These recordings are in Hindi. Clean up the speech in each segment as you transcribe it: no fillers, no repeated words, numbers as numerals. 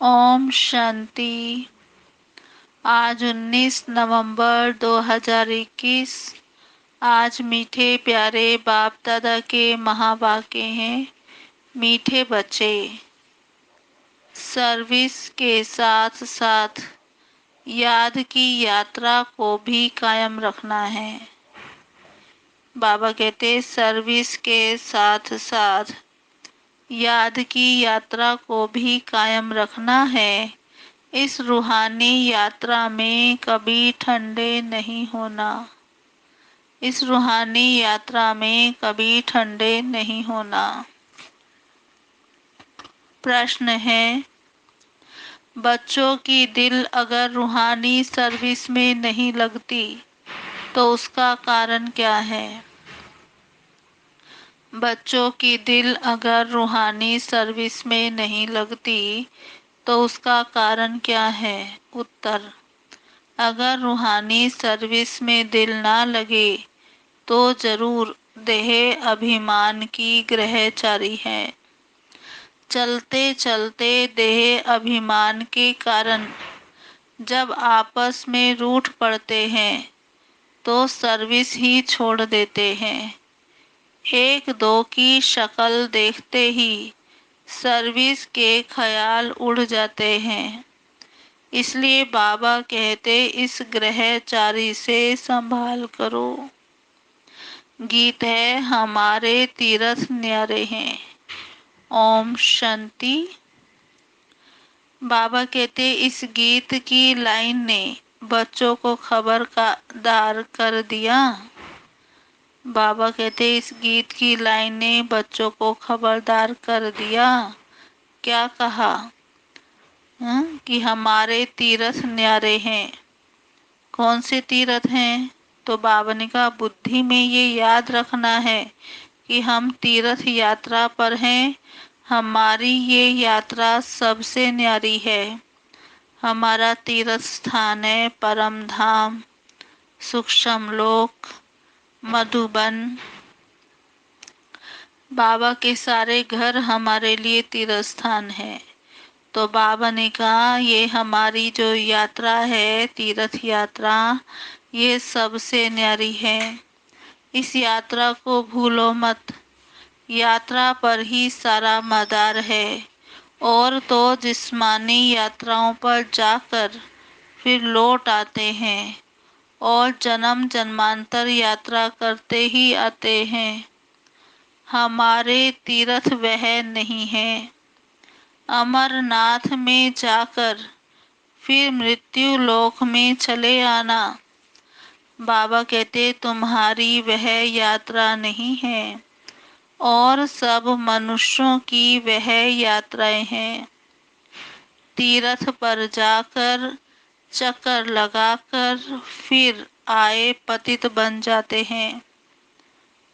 ओम शांति। आज 19 नवंबर 2021। आज मीठे प्यारे बाप दादा के महावाक्य हैं। मीठे बच्चे, सर्विस के साथ साथ याद की यात्रा को भी कायम रखना है। बाबा कहते सर्विस के साथ साथ याद की यात्रा को भी कायम रखना है। इस रूहानी यात्रा में कभी ठंडे नहीं होना। इस रूहानी यात्रा में कभी ठंडे नहीं होना। प्रश्न है, बच्चों की दिल अगर रूहानी सर्विस में नहीं लगती तो उसका कारण क्या है? बच्चों की दिल अगर रूहानी सर्विस में नहीं लगती तो उसका कारण क्या है? उत्तर, अगर रूहानी सर्विस में दिल ना लगे तो जरूर देह अभिमान की ग्रहचारी है। चलते चलते देह अभिमान के कारण जब आपस में रूठ पड़ते हैं तो सर्विस ही छोड़ देते हैं। एक दो की शक्ल देखते ही सर्विस के ख्याल उड़ जाते हैं। इसलिए बाबा कहते इस ग्रहचारी से संभाल करो। गीत है, हमारे तीरथ न्यारे हैं। ओम शांति। बाबा कहते इस गीत की लाइन ने बच्चों को खबरदार कर दिया। बाबा कहते इस गीत की लाइन ने बच्चों को खबरदार कर दिया। क्या कहा? कि हमारे तीरथ न्यारे हैं। कौन से तीरथ हैं? तो बाबा ने कहा बुद्धि में ये याद रखना है कि हम तीर्थ यात्रा पर हैं। हमारी ये यात्रा सबसे न्यारी है। हमारा तीर्थ स्थान है परम धाम, सूक्ष्म लोक, मधुबन। बाबा के सारे घर हमारे लिए तीर्थ स्थान है। तो बाबा ने कहा ये हमारी जो यात्रा है, तीर्थ यात्रा, ये सबसे न्यारी है। इस यात्रा को भूलो मत। यात्रा पर ही सारा मदार है। और तो जिस्मानी यात्राओं पर जाकर फिर लौट आते हैं और जन्म जन्मांतर यात्रा करते ही आते हैं। हमारे तीर्थ वह नहीं है। अमरनाथ में जाकर फिर मृत्यु लोक में चले आना। बाबा कहते तुम्हारी वह यात्रा नहीं है और सब मनुष्यों की वह यात्राएं हैं। तीर्थ पर जाकर चक्कर लगाकर फिर आए पतित बन जाते हैं।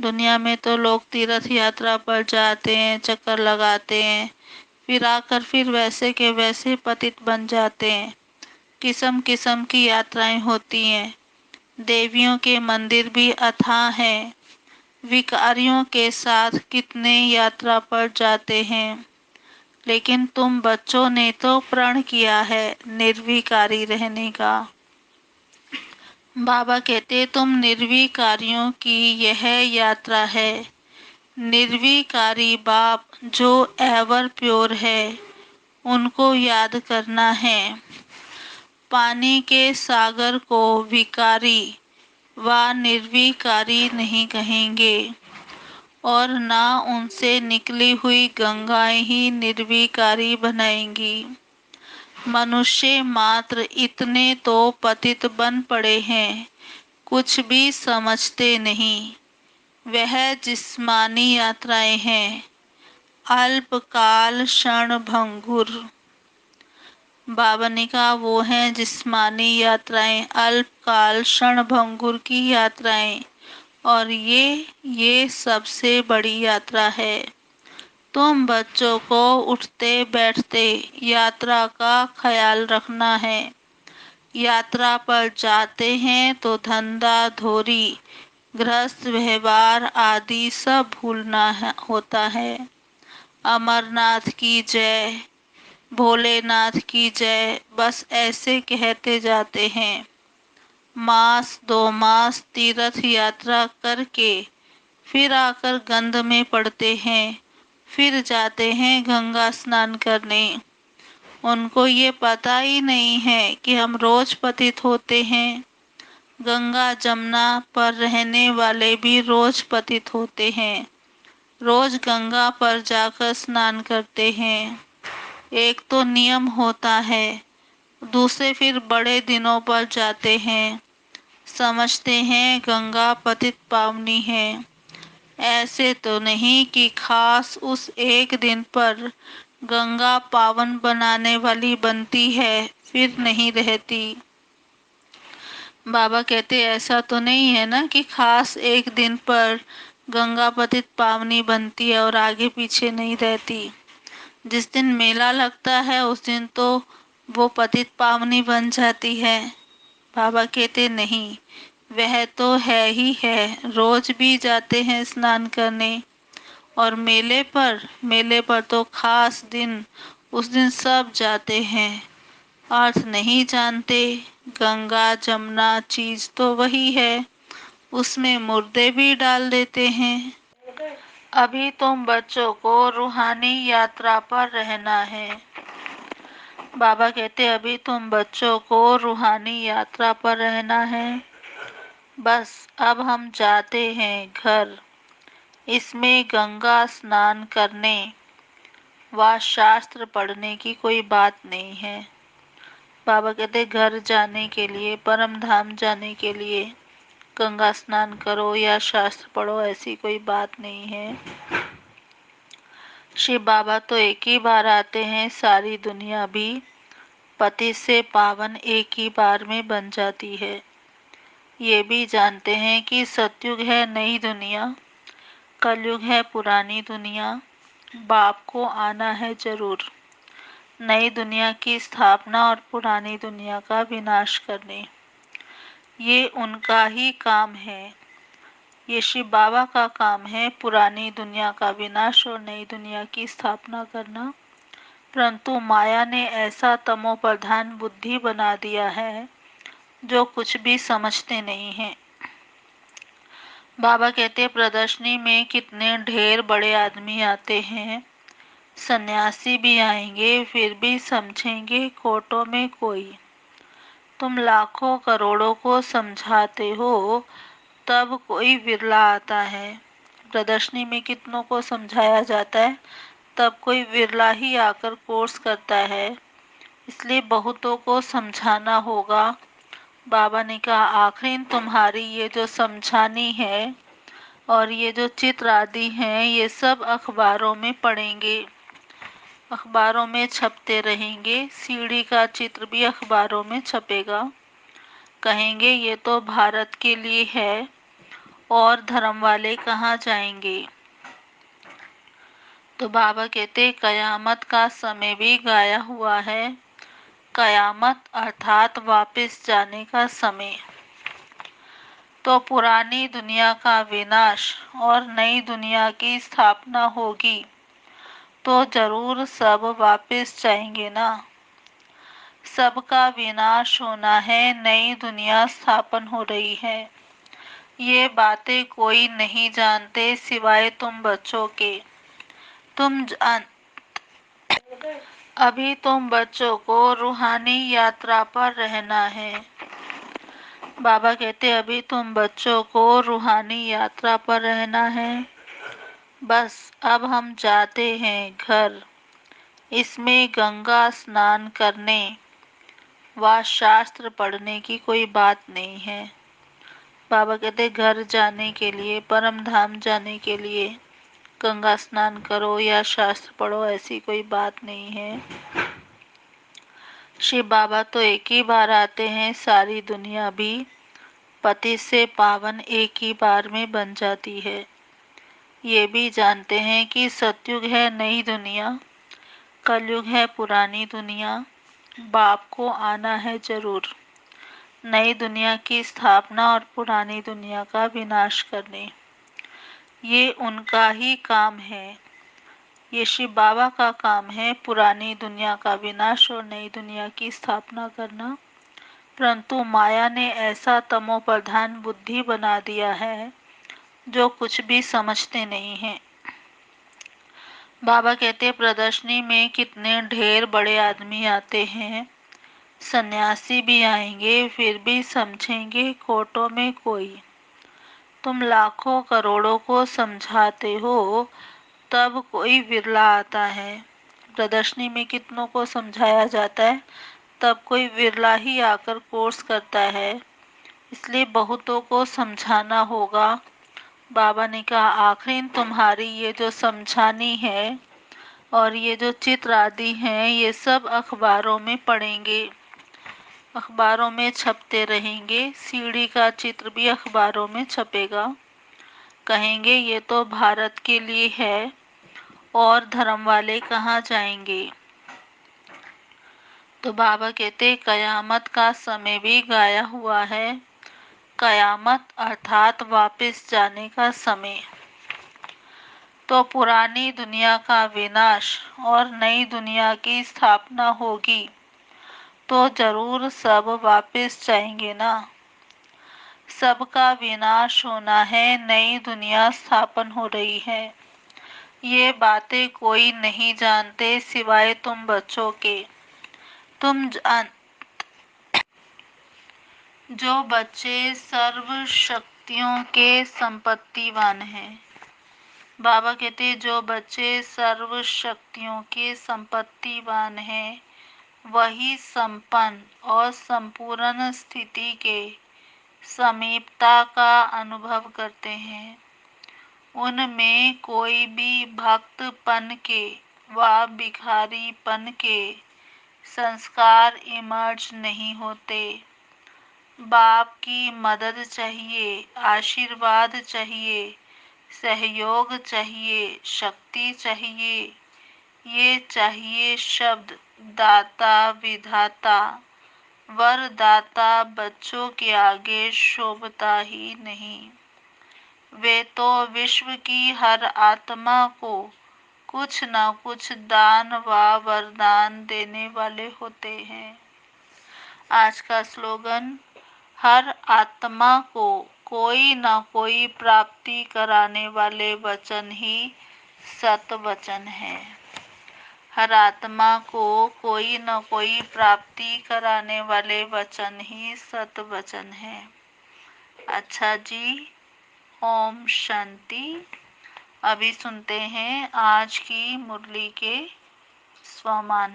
दुनिया में तो लोग तीर्थ यात्रा पर जाते हैं, चक्कर लगाते हैं, फिर आकर फिर वैसे के वैसे पतित बन जाते हैं। किस्म किस्म की यात्राएं होती हैं। देवियों के मंदिर भी अथाह हैं। विकारियों के साथ कितने यात्रा पर जाते हैं। लेकिन तुम बच्चों ने तो प्रण किया है निर्विकारी रहने का। बाबा कहते तुम निर्विकारियों की यह यात्रा है। निर्विकारी बाप जो एवर प्योर है उनको याद करना है। पानी के सागर को विकारी व निर्विकारी नहीं कहेंगे और ना उनसे निकली हुई गंगाएं ही निर्विकारी बनाएंगी। मनुष्य मात्र इतने तो पतित बन पड़े हैं, कुछ भी समझते नहीं। वह जिस्मानी यात्राएं हैं, अल्पकाल क्षण भंगुर। बाबा ने कहा वो हैं जिस्मानी यात्राएं, अल्पकाल क्षण भंगुर की यात्राएं। और ये सबसे बड़ी यात्रा है। तुम बच्चों को उठते बैठते यात्रा का ख्याल रखना है। यात्रा पर जाते हैं तो धंधा धोरी गृहस्थ व्यवहार आदि सब भूलना होता है। अमरनाथ की जय, भोलेनाथ की जय, बस ऐसे कहते जाते हैं। मास 2 मास तीर्थ यात्रा करके फिर आकर गंध में पड़ते हैं, फिर जाते हैं गंगा स्नान करने। उनको ये पता ही नहीं है कि हम रोज पतित होते हैं। गंगा जमुना पर रहने वाले भी रोज पतित होते हैं, रोज गंगा पर जाकर स्नान करते हैं। एक तो नियम होता है, दूसरे फिर बड़े दिनों पर जाते हैं, समझते हैं गंगा पतित पावनी है। ऐसे तो नहीं कि खास उस एक दिन पर गंगा पावन बनाने वाली बनती है फिर नहीं रहती। बाबा कहते ऐसा तो नहीं है ना कि खास एक दिन पर गंगा पतित पावनी बनती है और आगे पीछे नहीं रहती। जिस दिन मेला लगता है उस दिन तो वो पतित पावनी बन जाती है। बाबा कहते नहीं, वह तो है ही है, रोज भी जाते हैं स्नान करने। और मेले पर तो खास दिन, उस दिन सब जाते हैं। अर्थ नहीं जानते, गंगा जमुना चीज तो वही है, उसमें मुर्दे भी डाल देते हैं। अभी तुम बच्चों को रूहानी यात्रा पर रहना है। बाबा कहते अभी तुम बच्चों को रूहानी यात्रा पर रहना है। बस अब हम जाते हैं घर, इसमें गंगा स्नान करने व शास्त्र पढ़ने की कोई बात नहीं है। बाबा कहते घर जाने के लिए, परम धाम जाने के लिए गंगा स्नान करो या शास्त्र पढ़ो, ऐसी कोई बात नहीं है। शिव बाबा तो एक ही बार आते हैं, सारी दुनिया भी पति से पावन एक ही बार में बन जाती है। ये भी जानते हैं कि सतयुग है नई दुनिया, कलयुग है पुरानी दुनिया। बाप को आना है जरूर, नई दुनिया की स्थापना और पुरानी दुनिया का विनाश करने। ये उनका ही काम है, ये शिव बाबा का काम है, पुरानी दुनिया का विनाश और नई दुनिया की स्थापना करना। परंतु माया ने ऐसा तमोप्रधान बुद्धि बना दिया है जो कुछ भी समझते नहीं हैं। बाबा कहते प्रदर्शनी में कितने ढेर बड़े आदमी आते हैं, सन्यासी भी आएंगे फिर भी समझेंगे कोटों में कोई। तुम लाखों करोड़ों को समझाते हो तब कोई विरला आता है। प्रदर्शनी में कितनों को समझाया जाता है, तब कोई विरला ही आकर कोर्स करता है। इसलिए बहुतों को समझाना होगा। बाबा ने कहा आखिरी तुम्हारी ये जो समझानी है और ये जो चित्र आदि हैं ये सब अखबारों में पढ़ेंगे, अखबारों में छपते रहेंगे। सीढ़ी का चित्र भी अखबारों में छपेगा। कहेंगे ये तो भारत के लिए है और धर्म वाले कहाँ जाएंगे। तो बाबा कहते कयामत का समय भी गाया हुआ है। कयामत अर्थात वापस जाने का समय। तो पुरानी दुनिया का विनाश और नई दुनिया की स्थापना होगी तो जरूर सब वापस जाएंगे ना। सबका विनाश होना है, नई दुनिया स्थापन हो रही है। ये बातें कोई नहीं जानते सिवाय तुम बच्चों के। तुम जान अभी तुम बच्चों को रूहानी यात्रा पर रहना है। बाबा कहते अभी तुम बच्चों को रूहानी यात्रा पर रहना है। बस अब हम जाते हैं घर, इसमें गंगा स्नान करने व शास्त्र पढ़ने की कोई बात नहीं है। बाबा कहते घर जाने के लिए, परम धाम जाने के लिए गंगा स्नान करो या शास्त्र पढ़ो, ऐसी कोई बात नहीं है। शिव बाबा तो एक ही बार आते हैं, सारी दुनिया भी पति से पावन एक ही बार में बन जाती है। ये भी जानते हैं कि सतयुग है नई दुनिया, कलयुग है पुरानी दुनिया। बाप को आना है जरूर, नई दुनिया की स्थापना और पुरानी दुनिया का विनाश करने। ये उनका ही काम है, ये शिव बाबा का काम है पुरानी दुनिया का विनाश और नई दुनिया की स्थापना करना। परंतु माया ने ऐसा तमो प्रधान बुद्धि बना दिया है जो कुछ भी समझते नहीं हैं। बाबा कहते प्रदर्शनी में कितने ढेर बड़े आदमी आते हैं, सन्यासी भी आएंगे फिर भी समझेंगे खोटों में कोई। तुम लाखों करोड़ों को समझाते हो तब कोई विरला आता है। प्रदर्शनी में कितनों को समझाया जाता है तब कोई विरला ही आकर कोर्स करता है, इसलिए बहुतों को समझाना होगा। बाबा ने कहा आखिर तुम्हारी ये जो समझानी है और ये जो चित्र आदि हैं ये सब अखबारों में पढ़ेंगे, अखबारों में छपते रहेंगे। सीढ़ी का चित्र भी अखबारों में छपेगा। कहेंगे ये तो भारत के लिए है और धर्म वाले कहाँ जाएंगे। तो बाबा कहते कयामत का समय भी गाया हुआ है। कयामत अर्थात वापस जाने का समय। तो पुरानी दुनिया का विनाश और नई दुनिया की स्थापना होगी तो जरूर सब वापस जाएंगे ना। सबका विनाश होना है, नई दुनिया स्थापन हो रही है। ये बातें कोई नहीं जानते सिवाय तुम बच्चों के। तुम जान जो बच्चे सर्व शक्तियों के संपत्तिवान हैं। बाबा कहते जो बच्चे सर्व शक्तियों के संपत्तिवान हैं वही संपन्न और संपूर्ण स्थिति के समीपता का अनुभव करते हैं। उनमें कोई भी भक्तपन के व भिखारीपन के संस्कार इमर्ज नहीं होते। बाप की मदद चाहिए, आशीर्वाद चाहिए, सहयोग चाहिए, शक्ति चाहिए। ये चाहिए शब्द दाता विधाता वरदाता बच्चों के आगे शोभता ही नहीं। वे तो विश्व की हर आत्मा को कुछ न कुछ दान व वरदान देने वाले होते हैं। आज का स्लोगन हर आत्मा को कोई न कोई प्राप्ति कराने वाले वचन ही सत वचन है। हर आत्मा को कोई न कोई प्राप्ति कराने वाले वचन ही सत वचन है। अच्छा जी, ओम शांति। अभी सुनते हैं आज की मुरली के स्वमान।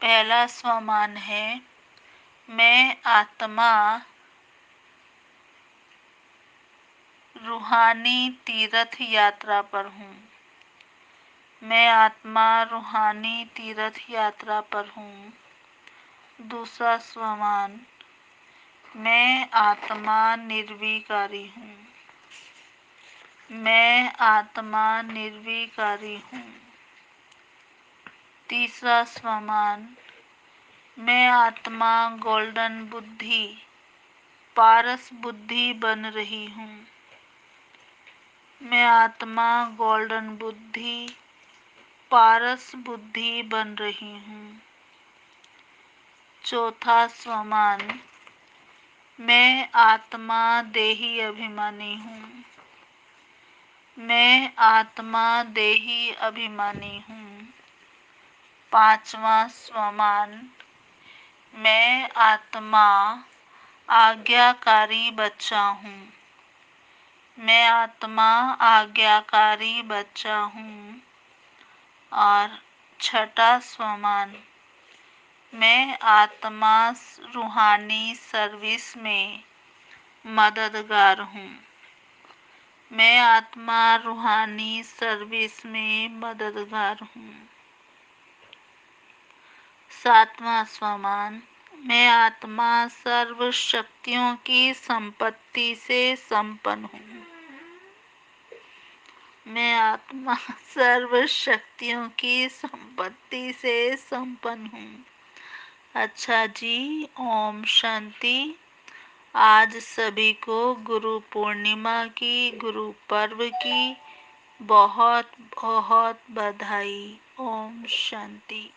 पहला स्वमान है मैं आत्मा रूहानी तीर्थ यात्रा पर हूँ। मैं आत्मा रूहानी तीर्थ यात्रा पर हूँ। दूसरा स्वमान मैं आत्मा निर्विकारी हूँ। मैं आत्मा निर्विकारी हूँ। तीसरा स्वमान मैं आत्मा गोल्डन बुद्धि पारस बुद्धि बन रही हूँ। मैं आत्मा गोल्डन बुद्धि पारस बुद्धि बन रही हूँ। चौथा स्वमान मैं आत्मा देही अभिमानी हूँ। मैं आत्मा देही अभिमानी हूँ। पांचवा स्वमान मैं आत्मा आज्ञाकारी बच्चा हूँ। मैं आत्मा आज्ञाकारी बच्चा हूँ। और छठा स्वमान मैं आत्मा रूहानी सर्विस में मददगार हूँ। मैं आत्मा रूहानी सर्विस में मददगार हूँ। सातवां स्वमान मैं आत्मा सर्व शक्तियों की संपत्ति से संपन्न हूँ। मैं आत्मा सर्व शक्तियों की संपत्ति से संपन्न हूँ। अच्छा जी, ओम शांति। आज सभी को गुरु पूर्णिमा की, गुरु पर्व की बहुत बहुत बधाई। ओम शांति।